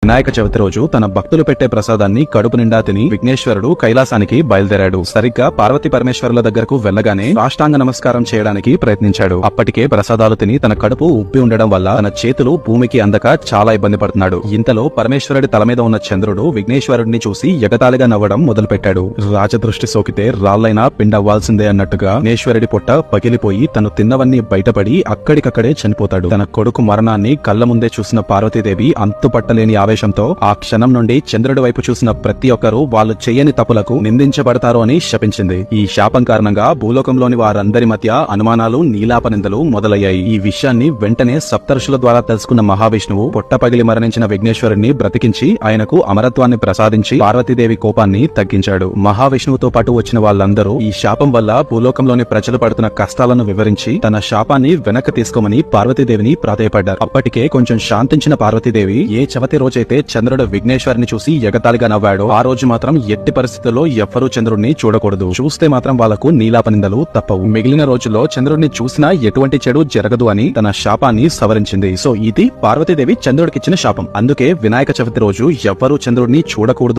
వినాయక చవితి రోజు తన భక్తులు పెట్టే ప్రసాదాన్ని కడుపు నిండా తిని విఘ్నేశ్వరుడు కైలాసానికి బయలుదేరాడు. సరిగ్గా పార్వతీ పరమేశ్వరుల దగ్గరకు వెళ్లగానే సాష్టాంగ నమస్కారం చేయడానికి ప్రయత్నించాడు. అప్పటికే ప్రసాదాలు తిని తన కడుపు ఉబ్బి ఉండడం వల్ల తన చేతులు భూమికి అందక చాలా ఇబ్బంది పడుతున్నాడు. ఇంతలో పరమేశ్వరుడి తల మీద ఉన్న చంద్రుడు విఘ్నేశ్వరుడిని చూసి ఎగతాళిగా నవ్వడం మొదలుపెట్టాడు. రాజదృష్టి సోకితే రాళ్లైనా పిండవ్వాల్సిందే అన్నట్టుగా విఘ్నేశ్వరుడి పొట్ట పగిలిపోయి తను తిన్నవన్నీ బయటపడి అక్కడికక్కడే చనిపోతాడు. తన కొడుకు మరణాన్ని కళ్ల ముందే చూసిన పార్వతీదేవి అంతుపట్టలేని ఆవేశంతో ఆ క్షణం నుండి చంద్రుడి వైపు చూసిన ప్రతి ఒక్కరూ వాళ్ళు చెయ్యని తప్పులకు నిందించబడతారు అని శపించింది. ఈ శాపం కారణంగా భూలోకంలోని వారందరి మధ్య అనుమానాలు, నీలాపనిందలు మొదలయ్యాయి. ఈ విషయాన్ని వెంటనే సప్తర్షుల ద్వారా తెలుసుకున్న మహావిష్ణువు పొట్ట పగిలి మరణించిన విఘ్నేశ్వరుడిని బ్రతికించి ఆయనకు అమరత్వాన్ని ప్రసాదించి పార్వతీదేవి కోపాన్ని తగ్గించాడు. మహావిష్ణువుతో పాటు వచ్చిన వాళ్ళందరూ ఈ శాపం వల్ల భూలోకంలోని ప్రజలు పడుతున్న కష్టాలను వివరించి తన శాపాన్ని వెనక్కి తీసుకోమని పార్వతీదేవిని ప్రాధేయపడ్డారు. అప్పటికే కొంచెం శాంతించిన పార్వతీదేవి ఏ చవితి రోజైతే చంద్రుడు విఘ్నేశ్వరుని చూసి ఎగతాళిగా నవ్వాడో ఆ రోజు మాత్రం ఎట్టి పరిస్థితుల్లో ఎవ్వరూ చంద్రుడిని చూడకూడదు. చూస్తే మాత్రం వాళ్లకు నీలాపనిందలు తప్పవు. మిగిలిన రోజుల్లో చంద్రుడిని చూసినా ఎటువంటి చెడు జరగదు అని తన శాపాన్ని సవరించింది. సో ఇది పార్వతీదేవి చంద్రుడికిచ్చిన శాపం. అందుకే వినాయక చవితి రోజు ఎవ్వరూ చంద్రుడిని చూడకూడదు.